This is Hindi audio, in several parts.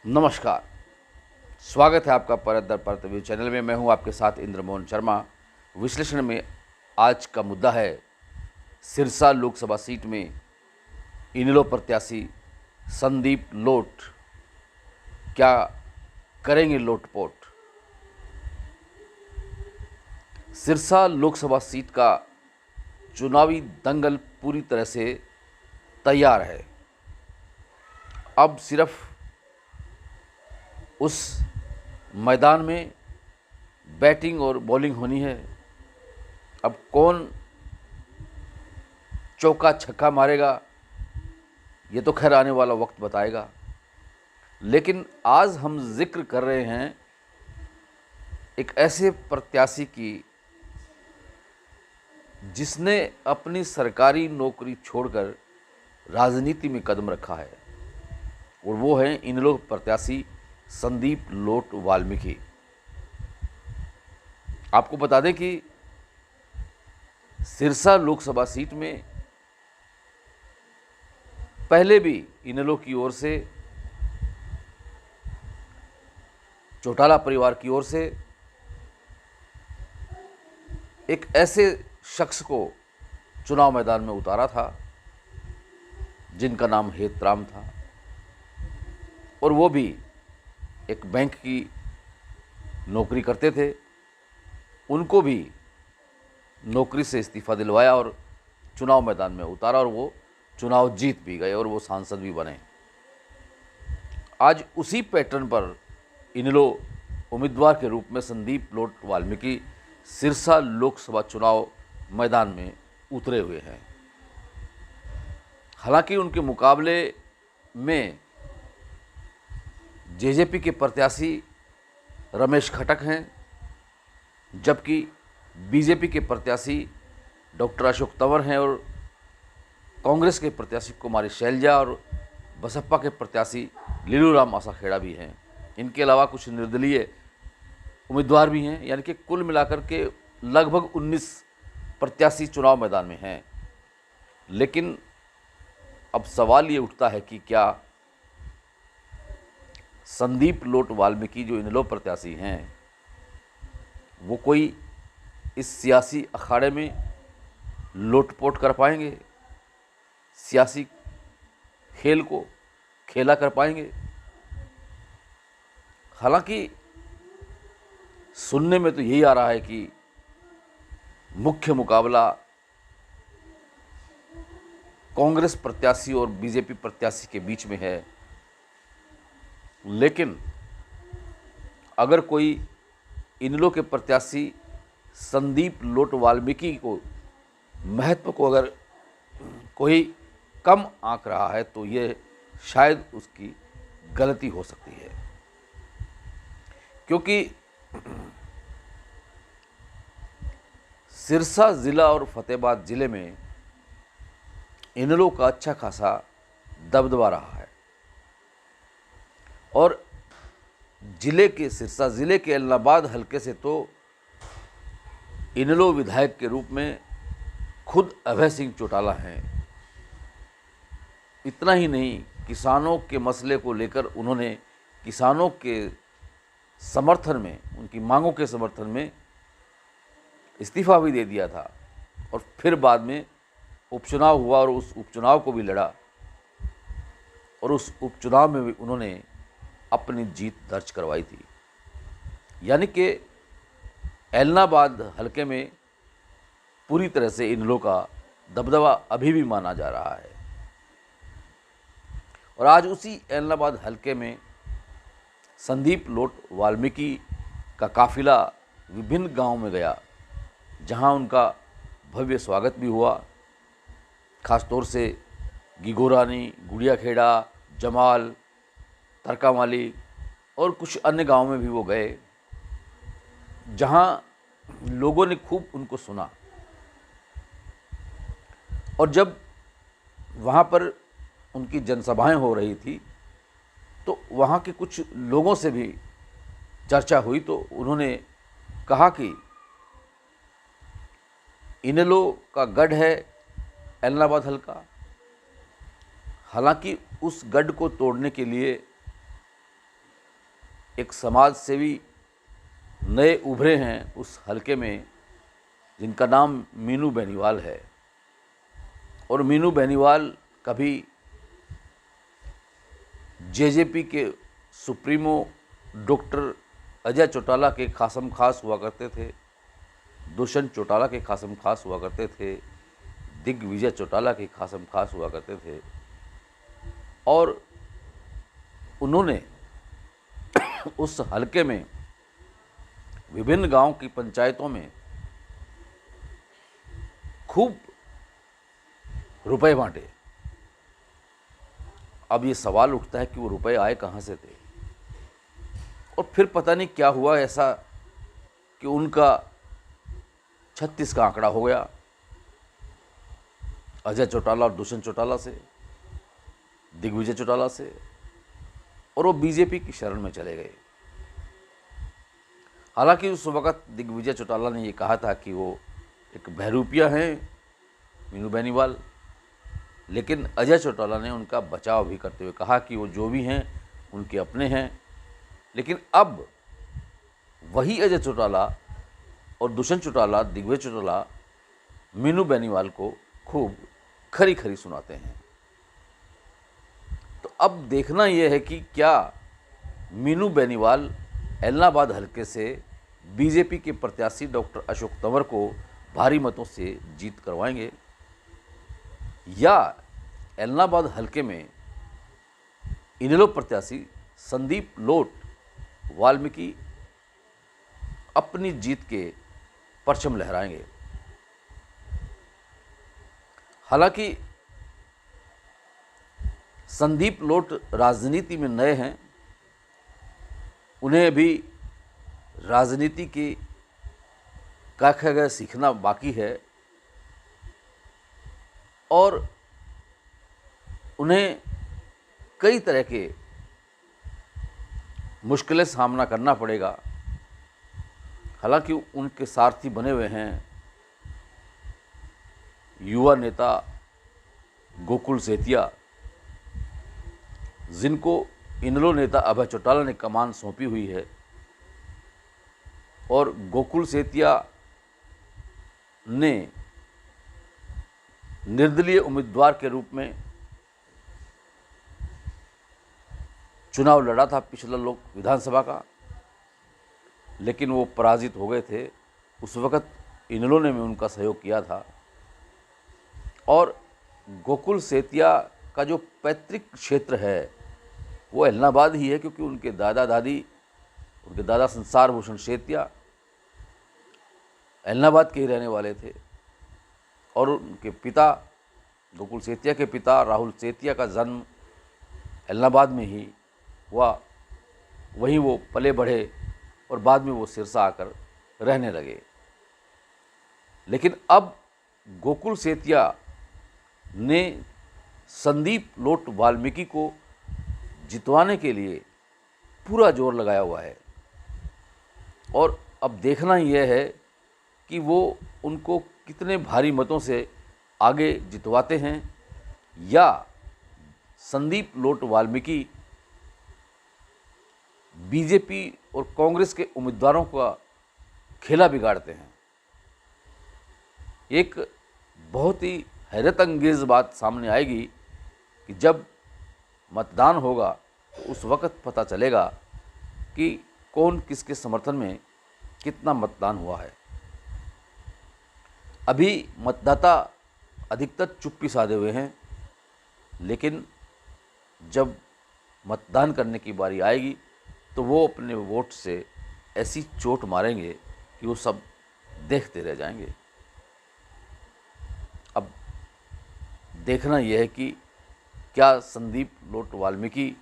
नमस्कार। स्वागत है आपका परत दर परत व्यू चैनल में। मैं हूं आपके साथ इंद्रमोहन शर्मा। विश्लेषण में आज का मुद्दा है सिरसा लोकसभा सीट में इनेलो प्रत्याशी संदीप लोट क्या करेंगे लोटपोट। सिरसा लोकसभा सीट का चुनावी दंगल पूरी तरह से तैयार है। अब सिर्फ उस मैदान में बैटिंग और बॉलिंग होनी है। अब कौन चौका छक्का मारेगा ये तो खैर आने वाला वक्त बताएगा, लेकिन आज हम जिक्र कर रहे हैं एक ऐसे प्रत्याशी की जिसने अपनी सरकारी नौकरी छोड़कर राजनीति में कदम रखा है, और वो है इनेलो प्रत्याशी संदीप लोट वाल्मीकि। आपको बता दें कि सिरसा लोकसभा सीट में पहले भी इनेलो की ओर से, चौटाला परिवार की ओर से एक ऐसे शख्स को चुनाव मैदान में उतारा था जिनका नाम हेतराम था, और वो भी एक बैंक की नौकरी करते थे। उनको भी नौकरी से इस्तीफ़ा दिलवाया और चुनाव मैदान में उतारा, और वो चुनाव जीत भी गए और वो सांसद भी बने। आज उसी पैटर्न पर इनेलो उम्मीदवार के रूप में संदीप लोट वाल्मीकि सिरसा लोकसभा चुनाव मैदान में उतरे हुए हैं। हालांकि उनके मुकाबले में जेजेपी के प्रत्याशी रमेश खटक हैं, जबकि बीजेपी के प्रत्याशी डॉक्टर अशोक तंवर हैं, और कांग्रेस के प्रत्याशी कुमारी शैलजा और बसपा के प्रत्याशी लीलूराम आसाखेड़ा भी हैं। इनके अलावा कुछ निर्दलीय उम्मीदवार भी हैं, यानी कि कुल मिलाकर के लगभग 19 प्रत्याशी चुनाव मैदान में हैं। लेकिन अब सवाल ये उठता है कि क्या संदीप लोट वाल्मीकि जो इनेलो प्रत्याशी हैं वो कोई इस सियासी अखाड़े में लोटपोट कर पाएंगे, सियासी खेल को खेला कर पाएंगे। हालांकि सुनने में तो यही आ रहा है कि मुख्य मुकाबला कांग्रेस प्रत्याशी और बीजेपी प्रत्याशी के बीच में है, लेकिन अगर कोई इनेलो के प्रत्याशी संदीप लोट वाल्मीकि को महत्व को अगर कोई कम आंक रहा है तो ये शायद उसकी गलती हो सकती है, क्योंकि सिरसा ज़िला और फतेहाबाद ज़िले में इनेलो का अच्छा खासा दबदबा रहा है, और सिरसा ज़िले के एलनाबाद हलके से तो इनेलो विधायक के रूप में खुद अभय सिंह चौटाला हैं। इतना ही नहीं, किसानों के मसले को लेकर उन्होंने किसानों के समर्थन में, उनकी मांगों के समर्थन में इस्तीफ़ा भी दे दिया था, और फिर बाद में उपचुनाव हुआ और उस उपचुनाव को भी लड़ा, और उस उपचुनाव में भी उन्होंने अपनी जीत दर्ज करवाई थी। यानी कि एलनाबाद हलके में पूरी तरह से इनेलो का दबदबा अभी भी माना जा रहा है। और आज उसी एलनाबाद हलके में संदीप लोट वाल्मीकि का काफिला विभिन्न गांवों में गया, जहां उनका भव्य स्वागत भी हुआ। खासतौर से गिगोरानी, गुड़ियाखेड़ा, जमाल, तरकामाली और कुछ अन्य गांवों में भी वो गए, जहां लोगों ने खूब उनको सुना। और जब वहां पर उनकी जनसभाएं हो रही थी तो वहां के कुछ लोगों से भी चर्चा हुई, तो उन्होंने कहा कि इनेलो का गढ़ है एलनाबाद हल्का। हालांकि उस गढ़ को तोड़ने के लिए एक समाज सेवी नए उभरे हैं उस हलके में, जिनका नाम मीनू बेनीवाल है। और मीनू बेनीवाल कभी जेजेपी के सुप्रीमो डॉक्टर अजय चौटाला के खासम खास हुआ करते थे, दुष्यंत चौटाला के खासम खास हुआ करते थे, दिग्विजय चौटाला के खासम खास हुआ करते थे। और उन्होंने उस हलके में विभिन्न गांव की पंचायतों में खूब रुपए बांटे। अब ये सवाल उठता है कि वो रुपए आए कहाँ से थे। और फिर पता नहीं क्या हुआ ऐसा कि उनका 36 का आंकड़ा हो गया अजय चौटाला और दुष्यंत चौटाला से, दिग्विजय चौटाला से, और वो बीजेपी की शरण में चले गए। हालांकि उस वक़्त दिग्विजय चौटाला ने ये कहा था कि वो एक बहरूपिया हैं मीनू बेनीवाल, लेकिन अजय चौटाला ने उनका बचाव भी करते हुए कहा कि वो जो भी हैं उनके अपने हैं। लेकिन अब वही अजय चौटाला और दुष्यंत चौटाला, दिग्विजय चौटाला मीनू बेनीवाल को खूब खरी खरी सुनाते हैं। तो अब देखना यह है कि क्या मीनू बेनीवाल एलनाबाद हलके से बीजेपी के प्रत्याशी डॉक्टर अशोक तंवर को भारी मतों से जीत करवाएंगे, या एलनाबाद हलके में इनेलो प्रत्याशी संदीप लोट वाल्मीकि अपनी जीत के परचम लहराएंगे। हालांकि संदीप लोट राजनीति में नए हैं, उन्हें अभी राजनीति की क ख ग सीखना बाकी है और उन्हें कई तरह के मुश्किलें सामना करना पड़ेगा। हालांकि उनके सारथी बने हुए हैं युवा नेता गोकुल सेतिया, जिनको इनेलो नेता अभय चौटाला ने कमान सौंपी हुई है। और गोकुल सेतिया ने निर्दलीय उम्मीदवार के रूप में चुनाव लड़ा था पिछला लोक विधानसभा का, लेकिन वो पराजित हो गए थे। उस वक़्त इनेलो ने भी उनका सहयोग किया था। और गोकुल सेतिया का जो पैतृक क्षेत्र है वो एलनाबाद ही है, क्योंकि उनके दादा संसार भूषण सेतिया एलनाबाद के ही रहने वाले थे। और उनके पिता गोकुल सेतिया के पिता राहुल सेतिया का जन्म एलनाबाद में ही हुआ, वहीं वो पले बढ़े और बाद में वो सिरसा आकर रहने लगे। लेकिन अब गोकुल सेतिया ने संदीप लोट वाल्मीकि को जितवाने के लिए पूरा जोर लगाया हुआ है। और अब देखना यह है कि वो उनको कितने भारी मतों से आगे जितवाते हैं, या संदीप लोट वाल्मीकि बीजेपी और कांग्रेस के उम्मीदवारों का खेला बिगाड़ते हैं। एक बहुत ही हैरत अंगेज़ बात सामने आएगी कि जब मतदान होगा तो उस वक़्त पता चलेगा कि कौन किसके समर्थन में कितना मतदान हुआ है। अभी मतदाता अधिकतर चुप्पी साधे हुए हैं, लेकिन जब मतदान करने की बारी आएगी तो वो अपने वोट से ऐसी चोट मारेंगे कि वो सब देखते रह जाएंगे। अब देखना यह है कि क्या संदीप लोट वाल्मीकि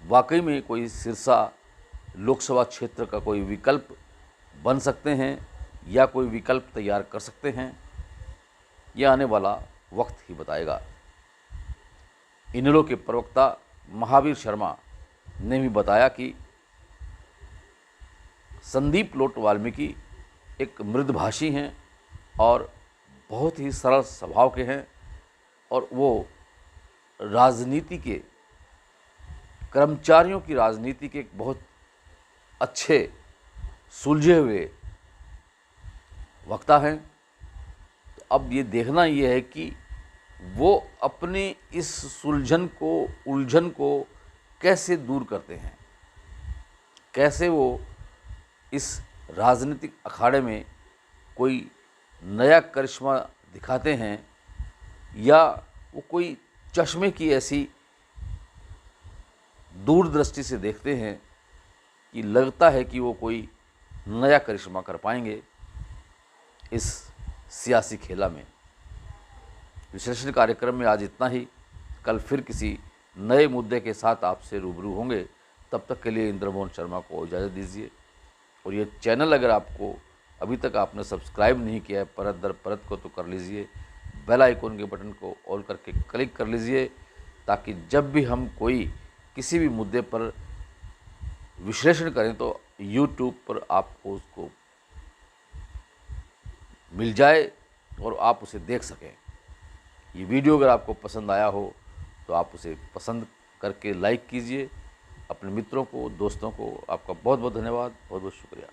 वाकई में कोई सिरसा लोकसभा क्षेत्र का कोई विकल्प बन सकते हैं या कोई विकल्प तैयार कर सकते हैं, यह आने वाला वक्त ही बताएगा। इनेलो के प्रवक्ता महावीर शर्मा ने भी बताया कि संदीप लोट वाल्मीकि एक मृदभाषी हैं और बहुत ही सरल स्वभाव के हैं, और वो राजनीति के कर्मचारियों की राजनीति के एक बहुत अच्छे सुलझे हुए वक्ता हैं। तो अब ये देखना ये है कि वो अपनी इस उलझन को कैसे दूर करते हैं, कैसे वो इस राजनीतिक अखाड़े में कोई नया करिश्मा दिखाते हैं, या वो कोई चश्मे की ऐसी दूरदृष्टि से देखते हैं कि लगता है कि वो कोई नया करिश्मा कर पाएंगे इस सियासी खेला में। विश्लेषण कार्यक्रम में आज इतना ही। कल फिर किसी नए मुद्दे के साथ आपसे रूबरू होंगे। तब तक के लिए इंद्रमोहन शर्मा को इजाज़त दीजिए। और ये चैनल अगर आपको अभी तक आपने सब्सक्राइब नहीं किया है परत दर परत को, तो कर लीजिए। बेल आइकन के बटन को ऑल करके क्लिक कर लीजिए, ताकि जब भी हम कोई किसी भी मुद्दे पर विश्लेषण करें तो YouTube पर आपको उसको मिल जाए और आप उसे देख सकें। ये वीडियो अगर आपको पसंद आया हो तो आप उसे पसंद करके लाइक कीजिए। अपने मित्रों को, दोस्तों को आपका बहुत बहुत धन्यवाद, बहुत बहुत शुक्रिया।